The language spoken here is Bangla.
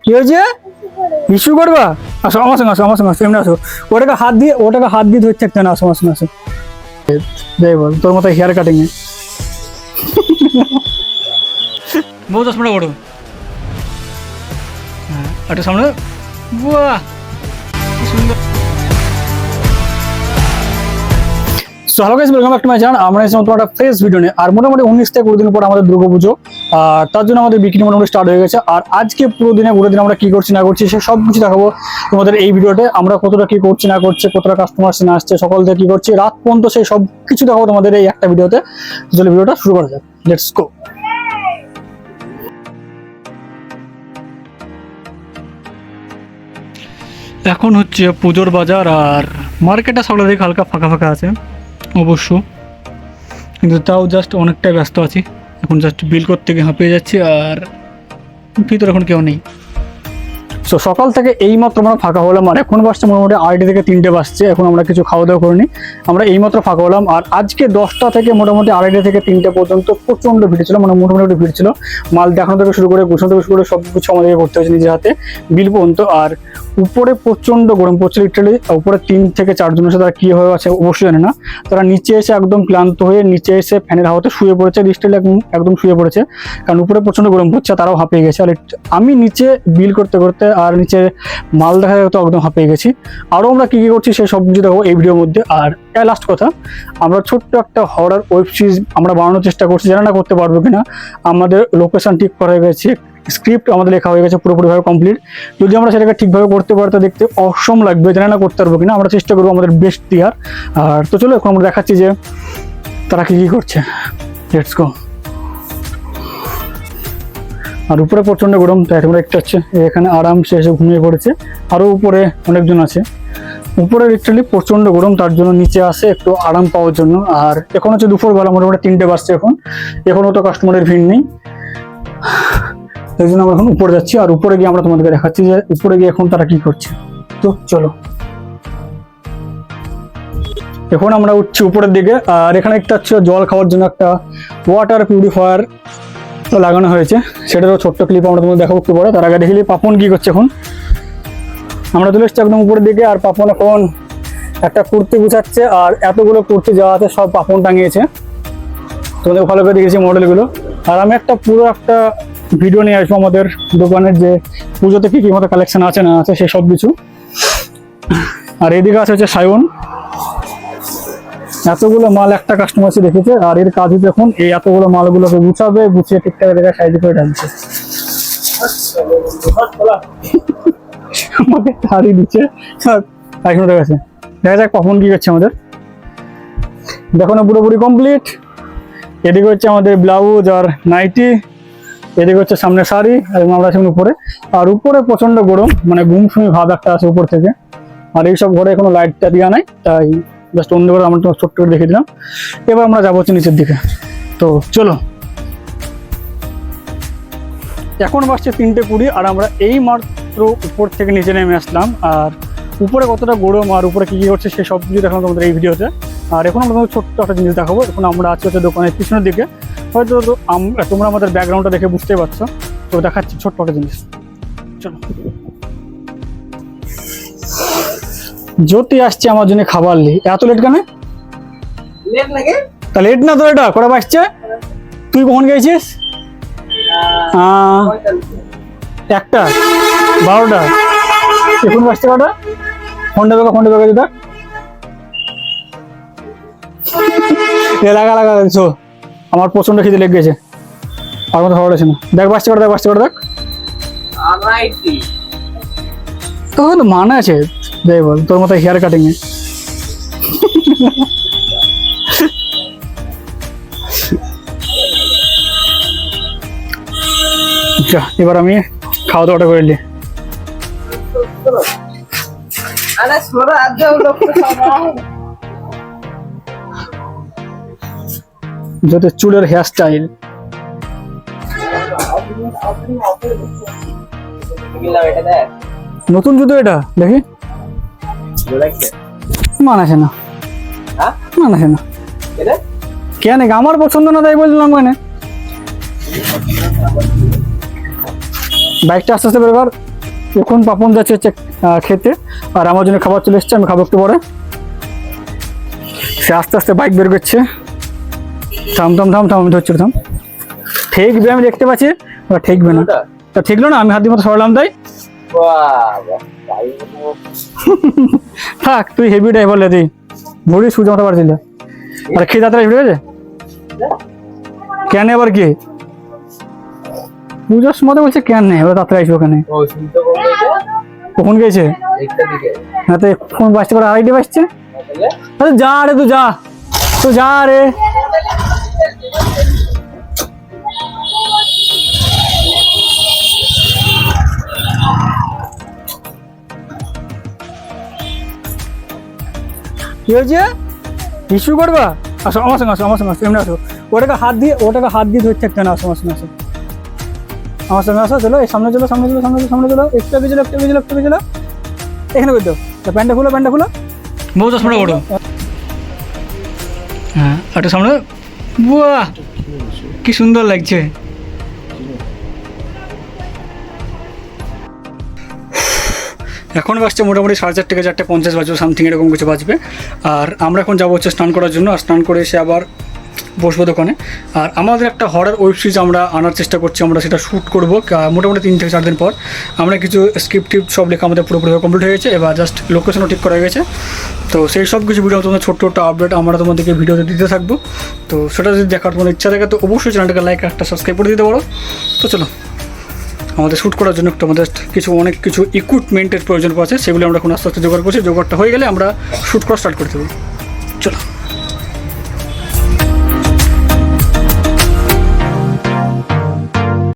কি হয়েছে? ইস্যু করবা? আসো আমার সঙ্গে, আসো আমার সঙ্গে, এমনি আসো। ওটাকে হাত দিয়ে ধরছে একটা না। আসো আমার সঙ্গে, আসো। যাই বল, তোর মতো হেয়ার কাটিং এ বহু 10 মিনিট বড়। হ্যাঁ, একটা সামনে। বাহ, কি সুন্দর। So hello guys, welcome back to my channel. আমরা এসেছি নতুন একটা ফ্রেশ ভিডিও নিয়ে। আর মোটামুটি 19 থেকে 20 দিন পর আমাদের দুর্গাপুজো, আর তার জন্য আমাদের বিক্রি মোটামুটি স্টার্ট হয়ে গেছে। আর আজকে পুরো দিন আমরা কি করছি না করছি সে সব কিছু দেখাবো তোমাদের এই ভিডিওতে। আমরা কতটা কি করছি না করছি, কতটা কাস্টমার না আসছে, সকাল থেকে কি করছি রাত পর্যন্ত, সেই সব কিছু দেখাবো তোমাদের এই একটা ভিডিওতে। চলো ভিডিওটা শুরু করা যাক, লেটস গো। এখন হচ্ছে পুজোর বাজার, আর মার্কেটটা সকালে দিকে হালকা ফাঁকা ফাঁকা আছে অবশ্য, কিন্তু তাও জাস্ট অনেকটাই ব্যস্ত আছি এখন। জাস্ট বিল করতে গিয়ে হাঁপিয়ে যাচ্ছি, আর ভিতরে এখন কেউ নেই। সো সকাল থেকে এইমাত্র আমরা ফাঁকা হলাম, আর এখন বাসছে মোটামুটি 2:30 থেকে 3টে বাজছে। এখন আমরা কিছু খাওয়া দাওয়া করিনি, আমরা এইমাত্র ফাঁকা হলাম। আর আজকে 10টা থেকে মোটামুটি 2:30 থেকে 3টে পর্যন্ত প্রচণ্ড ভিড় ছিল, মানে মোটামুটি ভিড় ছিল। মাল দেখানো থেকে শুরু করে গোছানো থেকে শুরু করে সব কিছু আমাদেরকে করতে হয়েছে নিজের হাতে, বিল পর্যন্ত। আর উপরে প্রচণ্ড গরম পড়ছে লিটারালি। উপরে 3 থেকে 4 জনের সাথে তারা কী হয়ে আছে অবশ্যই জানে না। তারা নিচে এসে একদম ক্লান্ত হয়ে নিচে এসে ফ্যানের হাওয়াতে শুয়ে পড়েছে, লিটারালি একদম শুয়ে পড়েছে, কারণ উপরে প্রচণ্ড গরম পড়ছে। তারাও হাঁপিয়ে গেছে। আর আমি নিচে বিল করতে করতে আর নিচে মাল দেখা তো একদম হাঁপিয়ে গেছি। আরও আমরা কী কী করছি সেই সব কিছু দেখো এই ভিডিওর মধ্যে। আর লাস্ট কথা, আমরা ছোট্ট একটা হরর ওয়েব সিরিজ আমরা বানানোর চেষ্টা করছি, জানা না করতে পারবো কিনা। আমাদের লোকেশন ঠিক করা হয়ে গেছে, স্ক্রিপ্ট আমাদের লেখা হয়ে গেছে পুরোপুরিভাবে কমপ্লিট। যদি আমরা সেটাকে ঠিকভাবে করতে পারি তো দেখতে অসম লাগবে, জানা না করতে পারবো কিনা। আমরা চেষ্টা করবো আমাদের বেস্ট দেওয়ার। আর তো চলো এখন আমরা দেখাচ্ছি যে তারা কী কী করছে, লেটস গো। আর উপরে প্রচণ্ড গরম, তাই তোমরা দেখতে পাচ্ছ এখানে আরামসে এসে ঘুমিয়ে পড়েছে। আরও উপরে অনেকজন আছে। উপরে লিটারালি প্রচণ্ড গরম, তার জন্য নিচে আসে একটু আরাম পাওয়ার জন্য। আর এখন হচ্ছে দুপুরবেলা, মোটামুটি 3টে বাজছে এখনও তো কাস্টমারের ভিড় নেই, এই জন্য আমরা এখন উপরে যাচ্ছি। আর উপরে গিয়ে আমরা তোমাদেরকে দেখাচ্ছি যে উপরে গিয়ে এখন তারা কি করছে। তো চলো, এখন আমরা উঠছি উপরের দিকে। আর এখানে একটা হচ্ছে জল খাওয়ার জন্য একটা ওয়াটার পিউরিফায়ার লাগানো হয়েছে, সেটারও ছোট্ট ক্লিপ আমরা তোমাদের দেখাবো একটু পরে। তার আগে দেখলি পাপন কি করছে। এখন আমরা চলে এসেছি একদম উপরের দিকে, আর পাপন এখন একটা কুর্তি গুছাচ্ছে। আর এতগুলো কুর্তি যাওয়া আছে সব পাপন টাঙিয়েছে, তোমাদের ভালো করে দেখেছি মডেলগুলো। আর আমি পুরো একটা ভিডিও নিয়ে আসবো আমাদের দোকানের, যে পুজোতে কী কী মতো কালেকশন আছে না আছে সেই সব কিছু। আর এদিকে আছে হচ্ছে সায়ন, এতগুলো মাল একটা কাস্টমার এসে দেখেছে। আর এর কাজই দেখুন, এই এতগুলো মালগুলোকে গুছাবে, গুছিয়ে ঠিকঠাক জায়গায় সাইজ করে ঢালছে। আমাকে শাড়ি দিচ্ছে, দেখা যাক কখন কি করছে আমাদের। দেখো না, পুরোপুরি কমপ্লিট। এদিকে হচ্ছে আমাদের ব্লাউজ আর নাইটি, এদিকে হচ্ছে সামনে শাড়ি, এবং আমরা সামনে উপরে। আর উপরে প্রচন্ড গরম, মানে গুমসুমি ভাব একটা আছে উপর থেকে। আর এইসব ঘরে কোনো লাইটটা দেওয়া নাই, তাই জাস্ট অন্য করে আমরা ছোট্ট করে দেখে দিলাম। এবার আমরা যাবো হচ্ছে নিচের দিকে। তো চলো, এখন বাসছে 3:20, আর আমরা এই মাত্র উপর থেকে নিচে নেমে আসলাম। আর উপরে কতটা গরম আর উপরে কী কী হচ্ছে সে সব কিছু দেখালাম তোমাদের এই ভিডিওতে। আর এখন আমরা তোমাদের ছোট্ট একটা জিনিস দেখাবো। এখন আমরা আছি হচ্ছে দোকানের পিছনের দিকে, হয়তো তোমরা আমাদের ব্যাকগ্রাউন্ডটা দেখে বুঝতেই পারছো। তো দেখাচ্ছি ছোট্ট একটা জিনিস, চলো। জ্যোতি আসছে আমার জন্য খাবার লি, এত লেট কেন? তা লেট না তো, এটা কটা বাজছে? তুই কখন গেছিস? 1টা 12টা, এখন বাজছে কটা? ফোনটা বেকা দিদা লাগা দেখছো, আমার প্রচন্ড খিদে লেগে গেছে। আর মতো খাবার আছে না, দেখ বাজছে কটা, দেখ তো মানে আছে। যাই বল, তোর মতো হেয়ার কাটিং এ এবার আমি খাওয়া দাওয়াটা করে নিই। যাতে চুলের হেয়ার স্টাইল নতুন জুতো, এটা দেখি মানাছে না, কেন আমার পছন্দ না, তাই বললাম। মানে বাইকটা আস্তে আস্তে বের কর, এখন পাপন যাচ্ছে হচ্ছে খেতে, আর আমার জন্য খাবার চলে এসছে, আমি খাবো একটু পরে। সে আস্তে আস্তে বাইক বের করছে। থাম থাম থাম থাম, আমি ধরছি, থাম। ঠেকবে আমি দেখতে পাচ্ছি, ওরা ঠেকবে না। তা ঠেকলো না, আমি হাত দিয়ে মতো সরালাম তাই। থাক, তুই হেভি ড্রাইভার লে, তুই ভরি সুযোগ মতো পারছিল। আর খেয়ে যাত্রা ঠিক আছে কেন আবার কি পুজোর সময় বলছে কেন নেই, এবার তাড়াতাড়ি আসবো ওখানে। কখন গেছে? হ্যাঁ, তো ফোন বাজতে পারে, আড়াইটে বাজছে। আরে যা রে, তুই যা, তুই যা রে। কি হয়েছে? ইস্যু করবা? আসো আমার সঙ্গে, আসো আমার সঙ্গে, আসো এমনি আসো। ওটাকে হাত দিয়ে ধরতে থাকতে না। আসো আমার সঙ্গে, আসো আমার সঙ্গে, আসো। চলো এই সামনে চলো, সামনে চলো, সামনে চলো, সামনে চলো। একটু আগে চলো, একটু আগে চলো, একটু আগে চলো। এখানে করতো প্যান্টটা খুলো, প্যান্টটা খুলো। বহু চশমাটা ওঠো। হ্যাঁ, একটু সামনে। বাহ, কি সুন্দর লাগছে। এখন বাজছে মোটামুটি 4:30 থেকে 4:50 বাজবে, সামথিং এরকম কিছু বাজবে। আর আমরা এখন যাবো হচ্ছে স্নান করার জন্য, আর স্নান করে এসে আবার বসবো দোকানে। আর আমাদের একটা হরর ওয়েব সিরিজ আমরা আনার চেষ্টা করছি, আমরা সেটা শ্যুট করবো মোটামুটি 3 থেকে 4 দিন পর। আমরা কিছু স্ক্রিপ্ট সব লেখা আমাদের পুরোপুরি কমপ্লিট হয়ে গেছে, এবার জাস্ট লোকেশনও ঠিক করা গেছে। তো সেই সব কিছু ভিডিও তোমাদের ছোট্ট আপডেট আমরা তোমাদেরকে ভিডিওতে দিতে থাকবো। তো সেটা যদি দেখার তোমাদের ইচ্ছা থাকে তো অবশ্যই চ্যানেলটাকে লাইক, একটা সাবস্ক্রাইব করে দিতে পারো। তো চলো, আমাদের শ্যুট করার জন্য একটু আমাদের অনেক কিছু ইকুইপমেন্টের প্রয়োজন আছে, সেগুলো আমরা এখন আস্তে আস্তে জোগাড় করছি। জোগাড়টা হয়ে গেলে আমরা শ্যুট করা স্টার্ট করে দেবো। চলো।